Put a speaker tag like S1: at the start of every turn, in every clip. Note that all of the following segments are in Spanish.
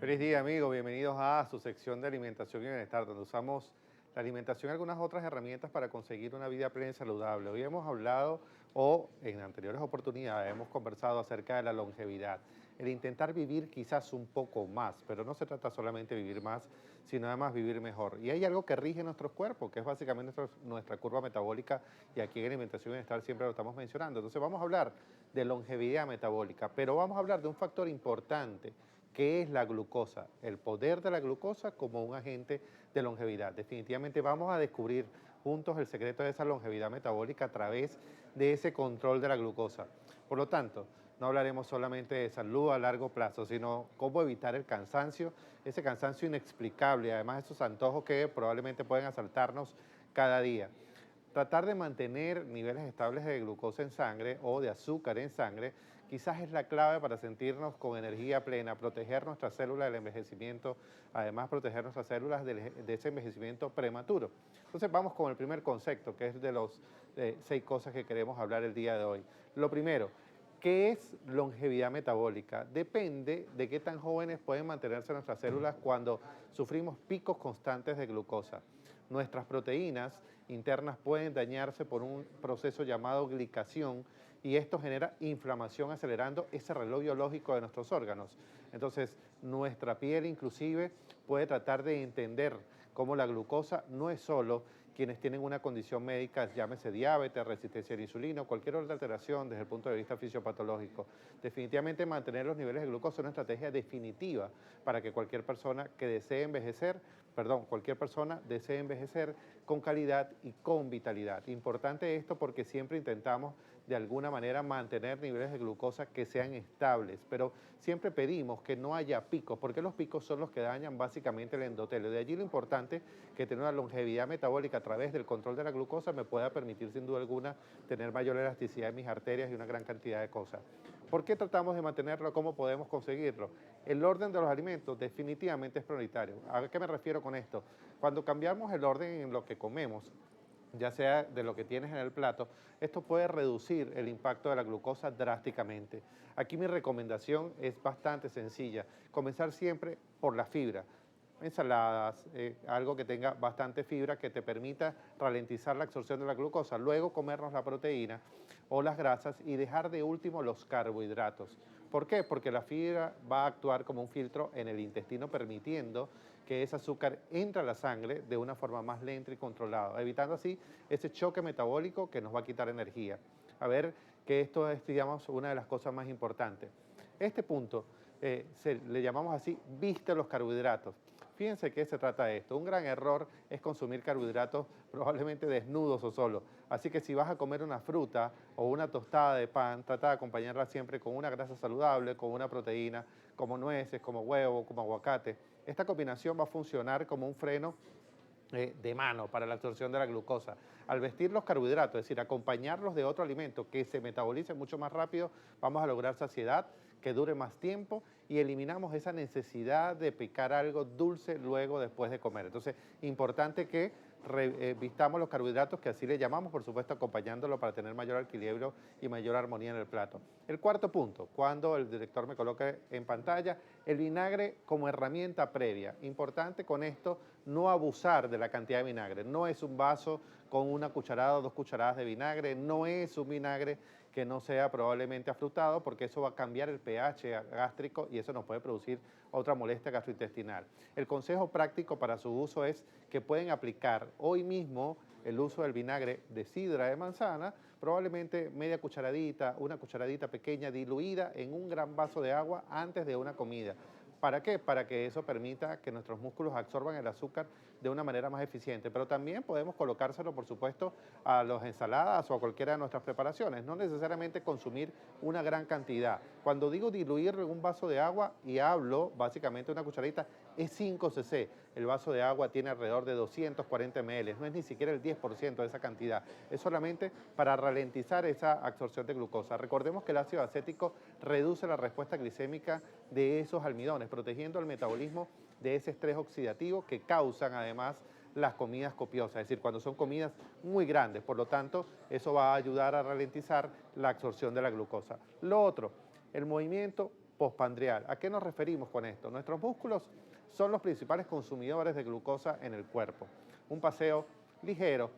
S1: Feliz día, amigo. Bienvenidos a su sección de alimentación y bienestar, donde usamos la alimentación y algunas otras herramientas para conseguir una vida plena y saludable. Hoy hemos hablado, o en anteriores oportunidades, hemos conversado acerca de la longevidad. El intentar vivir quizás un poco más, pero no se trata solamente de vivir más, sino además vivir mejor. Y hay algo que rige nuestros cuerpos, que es básicamente nuestra curva metabólica, y aquí en alimentación y bienestar siempre lo estamos mencionando. Entonces vamos a hablar de longevidad metabólica, pero vamos a hablar de un factor importante, que es la glucosa, el poder de la glucosa como un agente de longevidad. Definitivamente vamos a descubrir juntos el secreto de esa longevidad metabólica a través de ese control de la glucosa. Por lo tanto, no hablaremos solamente de salud a largo plazo, sino cómo evitar el cansancio, ese cansancio inexplicable, además esos antojos que probablemente pueden asaltarnos cada día. Tratar de mantener niveles estables de glucosa en sangre o de azúcar en sangre quizás es la clave para sentirnos con energía plena, proteger nuestras células del envejecimiento, además proteger nuestras células de ese envejecimiento prematuro. Entonces vamos con el primer concepto, que es de los 6 cosas que queremos hablar el día de hoy. Lo primero, ¿qué es longevidad metabólica? Depende de qué tan jóvenes pueden mantenerse nuestras células cuando sufrimos picos constantes de glucosa. Nuestras proteínas internas pueden dañarse por un proceso llamado glicación y esto genera inflamación acelerando ese reloj biológico de nuestros órganos. Entonces, nuestra piel inclusive puede tratar de entender cómo la glucosa no es solo quienes tienen una condición médica, llámese diabetes, resistencia a la insulina o cualquier otra alteración desde el punto de vista fisiopatológico. Definitivamente mantener los niveles de glucosa es una estrategia definitiva para que cualquier persona que desee envejecer, cualquier persona desee envejecer con calidad y con vitalidad. Importante esto porque siempre intentamos de alguna manera mantener niveles de glucosa que sean estables, pero siempre pedimos que no haya picos, porque los picos son los que dañan básicamente el endotelio. De allí lo importante que tener una longevidad metabólica a través del control de la glucosa me pueda permitir sin duda alguna tener mayor elasticidad en mis arterias y una gran cantidad de cosas. ¿Por qué tratamos de mantenerlo? ¿Cómo podemos conseguirlo? El orden de los alimentos definitivamente es prioritario. ¿A qué me refiero con esto? Cuando cambiamos el orden en lo que comemos, ya sea de lo que tienes en el plato, esto puede reducir el impacto de la glucosa drásticamente. Aquí mi recomendación es bastante sencilla, comenzar siempre por la fibra. Ensaladas, algo que tenga bastante fibra que te permita ralentizar la absorción de la glucosa, luego comernos la proteína o las grasas y dejar de último los carbohidratos. ¿Por qué? Porque la fibra va a actuar como un filtro en el intestino permitiendo que ese azúcar entre a la sangre de una forma más lenta y controlada, evitando así ese choque metabólico que nos va a quitar energía. A ver, que esto es, digamos, una de las cosas más importantes. Este punto le llamamos así, viste los carbohidratos. Fíjense que se trata de esto. Un gran error es consumir carbohidratos probablemente desnudos o solos. Así que si vas a comer una fruta o una tostada de pan, trata de acompañarla siempre con una grasa saludable, con una proteína, como nueces, como huevo, como aguacate. Esta combinación va a funcionar como un freno de mano para la absorción de la glucosa. Al vestir los carbohidratos, es decir, acompañarlos de otro alimento que se metabolice mucho más rápido, vamos a lograr saciedad, que dure más tiempo y eliminamos esa necesidad de picar algo dulce luego después de comer. Entonces, importante que vistamos los carbohidratos, que así le llamamos, por supuesto, acompañándolo para tener mayor equilibrio y mayor armonía en el plato. El cuarto punto, cuando el director me coloque en pantalla, el vinagre como herramienta previa. Importante con esto no abusar de la cantidad de vinagre. No es un vaso con una cucharada o 2 cucharadas de vinagre, no es un vinagre que no sea probablemente afrutado, porque eso va a cambiar el pH gástrico y eso nos puede producir otra molestia gastrointestinal. El consejo práctico para su uso es que pueden aplicar hoy mismo el uso del vinagre de sidra de manzana, probablemente media cucharadita, una cucharadita pequeña diluida en un gran vaso de agua antes de una comida. ¿Para qué? Para que eso permita que nuestros músculos absorban el azúcar de una manera más eficiente. Pero también podemos colocárselo, por supuesto, a las ensaladas o a cualquiera de nuestras preparaciones. No necesariamente consumir una gran cantidad. Cuando digo diluirlo en un vaso de agua y hablo básicamente una cucharadita, es 5 cc. El vaso de agua tiene alrededor de 240 ml. No es ni siquiera el 10% de esa cantidad. Es solamente para ralentizar esa absorción de glucosa. Recordemos que el ácido acético reduce la respuesta glicémica de esos almidones, protegiendo el metabolismo de ese estrés oxidativo que causan además las comidas copiosas, es decir, cuando son comidas muy grandes. Por lo tanto, eso va a ayudar a ralentizar la absorción de la glucosa. Lo otro, el movimiento postprandial. ¿A qué nos referimos con esto? Nuestros músculos son los principales consumidores de glucosa en el cuerpo. Un paseo ligero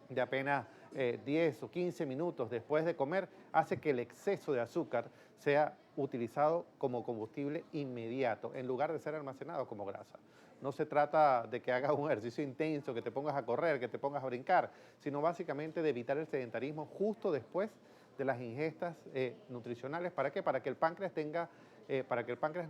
S1: de apenas 10 o 15 minutos después de comer hace que el exceso de azúcar sea utilizado como combustible inmediato en lugar de ser almacenado como grasa. No se trata de que hagas un ejercicio intenso, que te pongas a correr, que te pongas a brincar, sino básicamente de evitar el sedentarismo justo después de las ingestas nutricionales. ¿Para qué? Para que el páncreas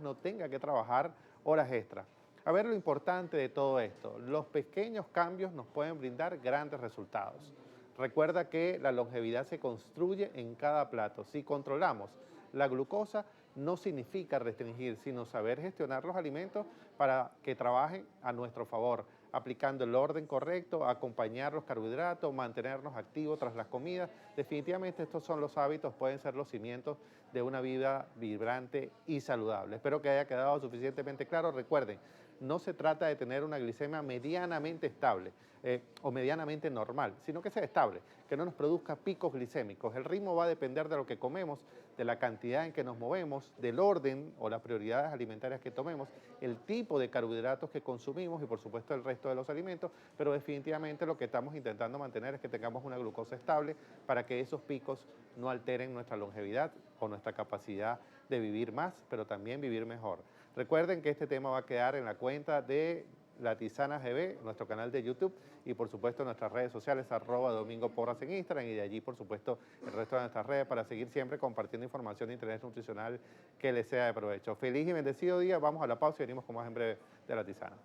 S1: no tenga que trabajar horas extras. A ver lo importante de todo esto, los pequeños cambios nos pueden brindar grandes resultados. Recuerda que la longevidad se construye en cada plato. Si controlamos la glucosa, no significa restringir, sino saber gestionar los alimentos para que trabajen a nuestro favor, aplicando el orden correcto, acompañar los carbohidratos, mantenernos activos tras las comidas. Definitivamente estos son los hábitos, pueden ser los cimientos de una vida vibrante y saludable. Espero que haya quedado suficientemente claro. Recuerden, no se trata de tener una glicemia medianamente estable o medianamente normal, sino que sea estable, que no nos produzca picos glicémicos. El ritmo va a depender de lo que comemos, de la cantidad en que nos movemos, del orden o las prioridades alimentarias que tomemos, el tipo de carbohidratos que consumimos y por supuesto el resto de los alimentos, pero definitivamente lo que estamos intentando mantener es que tengamos una glucosa estable para que esos picos no alteren nuestra longevidad o nuestra capacidad de vivir más, pero también vivir mejor. Recuerden que este tema va a quedar en la cuenta de La Tisana GB, nuestro canal de YouTube y por supuesto en nuestras redes sociales, @DomingoPorras en Instagram y de allí por supuesto el resto de nuestras redes para seguir siempre compartiendo información de interés nutricional que les sea de provecho. Feliz y bendecido día, vamos a la pausa y venimos con más en breve de La Tisana.